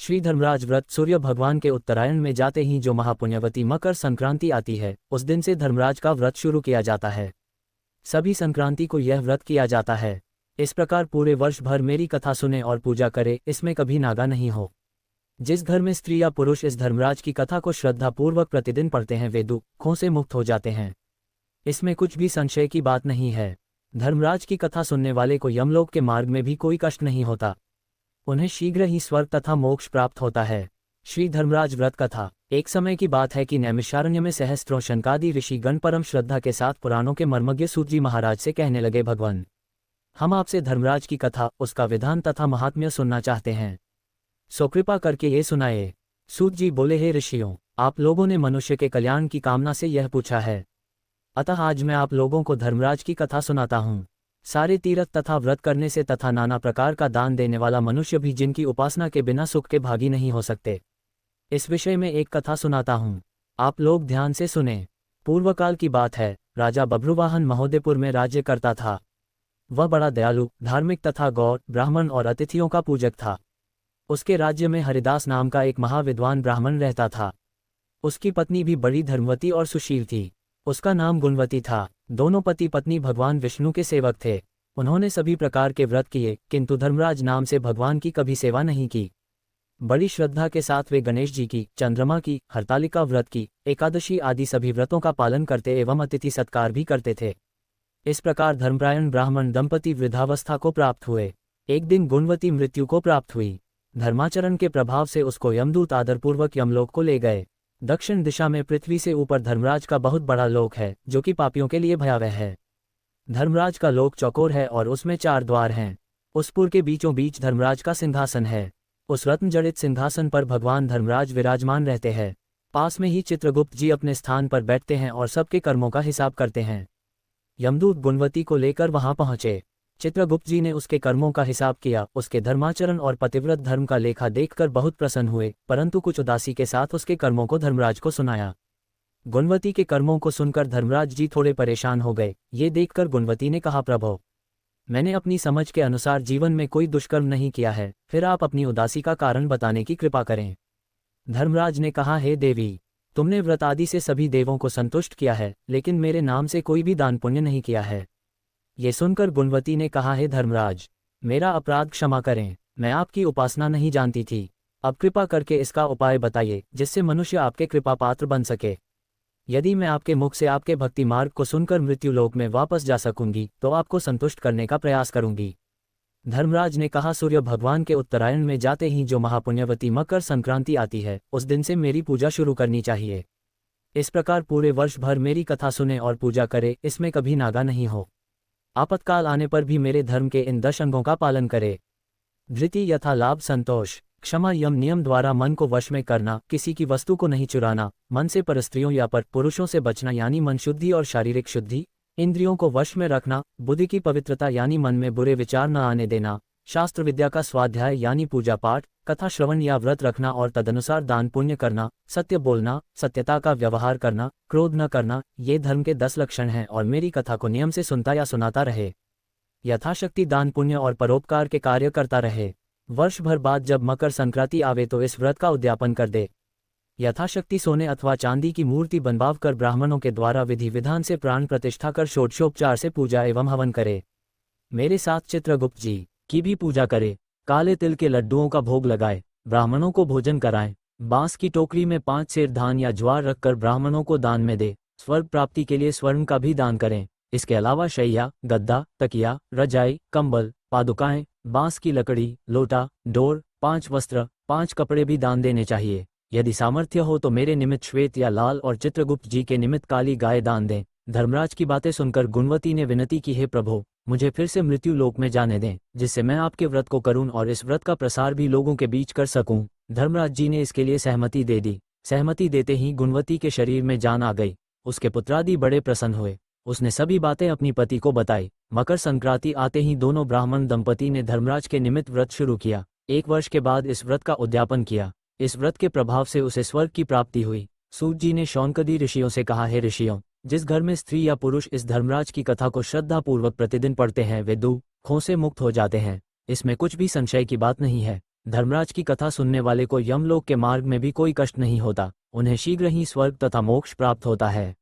श्री धर्मराज व्रत सूर्य भगवान के उत्तरायण में जाते ही जो महापुण्यवती मकर संक्रांति आती है, उस दिन से धर्मराज का व्रत शुरू किया जाता है। सभी संक्रांति को यह व्रत किया जाता है। इस प्रकार पूरे वर्ष भर मेरी कथा सुने और पूजा करे, इसमें कभी नागा नहीं हो। जिस घर में स्त्री या पुरुष इस धर्मराज की कथा को श्रद्धापूर्वक प्रतिदिन पढ़ते हैं, वे दुखों से मुक्त हो जाते हैं। इसमें कुछ भी संशय की बात नहीं है। धर्मराज की कथा सुनने वाले को यमलोक के मार्ग में भी कोई कष्ट नहीं होता। उन्हें शीघ्र ही स्वर्ग तथा मोक्ष प्राप्त होता है। श्री धर्मराज व्रत कथा। एक समय की बात है कि नैमिषारण्य में सहस्त्रों शनकादि ऋषिगण परम श्रद्धा के साथ पुराणों के मर्मज्ञ सूत जी महाराज से कहने लगे, भगवान, हम आपसे धर्मराज की कथा, उसका विधान तथा महात्म्य सुनना चाहते हैं, सो कृपा करके ये सुनाए। सूत जी बोले, हे ऋषियों, आप लोगों ने मनुष्य के कल्याण की कामना से यह पूछा है, अतः आज मैं आप लोगों को धर्मराज की कथा सुनाता हूँ। सारे तीर्थ तथा व्रत करने से तथा नाना प्रकार का दान देने वाला मनुष्य भी जिनकी उपासना के बिना सुख के भागी नहीं हो सकते, इस विषय में एक कथा सुनाता हूँ। आप लोग ध्यान से सुने। पूर्वकाल की बात है, राजा बभ्रुवाहन महोदयपुर में राज्य करता था। वह बड़ा दयालु, धार्मिक तथा गौर, ब्राह्मण और अतिथियों का पूजक था। उसके राज्य में हरिदास नाम का एक महाविद्वान ब्राह्मण रहता था। उसकी पत्नी भी बड़ी धर्मवती और सुशील थी। उसका नाम गुणवती था। दोनों पति पत्नी भगवान विष्णु के सेवक थे। उन्होंने सभी प्रकार के व्रत किए, किंतु धर्मराज नाम से भगवान की कभी सेवा नहीं की। बड़ी श्रद्धा के साथ वे गणेश जी की, चंद्रमा की, हरतालिका व्रत की, एकादशी आदि सभी व्रतों का पालन करते एवं अतिथि सत्कार भी करते थे। इस प्रकार धर्मपरायण ब्राह्मण दंपति वृद्धावस्था को प्राप्त हुए। एक दिन गुणवती मृत्यु को प्राप्त हुई। धर्माचरण के प्रभाव से उसको यमदूत आदरपूर्वक यमलोक को ले गए। दक्षिण दिशा में पृथ्वी से ऊपर धर्मराज का बहुत बड़ा लोक है, जो कि पापियों के लिए भयावह है। धर्मराज का लोक चौकोर है और उसमें 4 द्वार हैं। उस पुर के बीचों बीच धर्मराज का सिंहासन है। उस रत्न जड़ित सिंहासन पर भगवान धर्मराज विराजमान रहते हैं। पास में ही चित्रगुप्त जी अपने स्थान पर बैठते हैं और सबके कर्मों का हिसाब करते हैं। यमदूत गुणवती को लेकर वहां पहुंचे। चित्रगुप्त जी ने उसके कर्मों का हिसाब किया। उसके धर्माचरण और पतिव्रत धर्म का लेखा देखकर बहुत प्रसन्न हुए, परंतु कुछ उदासी के साथ उसके कर्मों को धर्मराज को सुनाया। गुणवती के कर्मों को सुनकर धर्मराज जी थोड़े परेशान हो गए। ये देखकर गुणवती ने कहा, प्रभो, मैंने अपनी समझ के अनुसार जीवन में कोई दुष्कर्म नहीं किया है, फिर आप अपनी उदासी का कारण बताने की कृपा करें। धर्मराज ने कहा, हे देवी, तुमने व्रत आदि से सभी देवों को संतुष्ट किया है, लेकिन मेरे नाम से कोई भी दान पुण्य नहीं किया है। ये सुनकर गुणवती ने कहा, हे धर्मराज, मेरा अपराध क्षमा करें, मैं आपकी उपासना नहीं जानती थी। अब कृपा करके इसका उपाय बताइए, जिससे मनुष्य आपके कृपा पात्र बन सके। यदि मैं आपके मुख से आपके भक्ति मार्ग को सुनकर मृत्युलोक में वापस जा सकूंगी, तो आपको संतुष्ट करने का प्रयास करूंगी। धर्मराज ने कहा, सूर्य भगवान के उत्तरायण में जाते ही जो महापुण्यवती मकर संक्रांति आती है, उस दिन से मेरी पूजा शुरू करनी चाहिए। इस प्रकार पूरे वर्ष भर मेरी कथा सुने और पूजा करे, इसमें कभी नागा नहीं हो। आपातकाल आने पर भी मेरे धर्म के इन 10 अंगों का पालन करे। धृति यथा लाभ संतोष, क्षमा यम नियम द्वारा मन को वश में करना, किसी की वस्तु को नहीं चुराना, मन से परस्त्रियों या पर पुरुषों से बचना यानी मन शुद्धि और शारीरिक शुद्धि, इंद्रियों को वश में रखना, बुद्धि की पवित्रता यानी मन में बुरे विचार न आने देना, शास्त्र विद्या का स्वाध्याय यानी पूजा पाठ, कथा श्रवण या व्रत रखना और तदनुसार दान पुण्य करना, सत्य बोलना, सत्यता का व्यवहार करना, क्रोध न करना, ये धर्म के 10 लक्षण हैं। और मेरी कथा को नियम से सुनता या सुनाता रहे, यथाशक्ति दान पुण्य और परोपकार के कार्य करता रहे। वर्ष भर बाद जब मकर संक्रांति आवे तो इस व्रत का उद्यापन कर दे। यथाशक्ति सोने अथवा चांदी की मूर्ति बनवाकर ब्राह्मणों के द्वारा विधि विधान से प्राण प्रतिष्ठा कर षोडशोपचार से पूजा एवं हवन करे। मेरे साथ चित्रगुप्त जी की भी पूजा करे। काले तिल के लड्डुओं का भोग लगाए, ब्राह्मणों को भोजन कराएं। बांस की टोकरी में 5 सेर धान या ज्वार रखकर ब्राह्मणों को दान में दे। स्वर्ग प्राप्ति के लिए स्वर्ण का भी दान करें। इसके अलावा शैया, गद्दा, तकिया, रजाई, कंबल, पादुकाएं, बांस की लकड़ी, लोटा, डोर, 5 वस्त्र, 5 कपड़े भी दान देने चाहिए। यदि सामर्थ्य हो तो मेरे निमित्त श्वेत या लाल और चित्रगुप्त जी के निमित्त काली गाय दान दें। धर्मराज की बातें सुनकर गुणवती ने विनती की, हे प्रभु, मुझे फिर से मृत्यु लोक में जाने दें, जिससे मैं आपके व्रत को करूं और इस व्रत का प्रसार भी लोगों के बीच कर सकूं। धर्मराज जी ने इसके लिए सहमति दे दी। सहमति देते ही गुणवती के शरीर में जान आ गई। उसके पुत्रादि बड़े प्रसन्न हुए। उसने सभी बातें अपनी पति को बताई। मकर संक्रांति आते ही दोनों ब्राह्मण दंपति ने धर्मराज के निमित्त व्रत शुरू किया। 1 वर्ष के बाद इस व्रत का उद्यापन किया। इस व्रत के प्रभाव से उसे स्वर्ग की प्राप्ति हुई। सूत जी ने शौनकादि ऋषियों से कहा, हे ऋषियों, जिस घर में स्त्री या पुरुष इस धर्मराज की कथा को श्रद्धापूर्वक प्रतिदिन पढ़ते हैं, वे दुखों से मुक्त हो जाते हैं। इसमें कुछ भी संशय की बात नहीं है। धर्मराज की कथा सुनने वाले को यमलोक के मार्ग में भी कोई कष्ट नहीं होता, उन्हें शीघ्र ही स्वर्ग तथा मोक्ष प्राप्त होता है।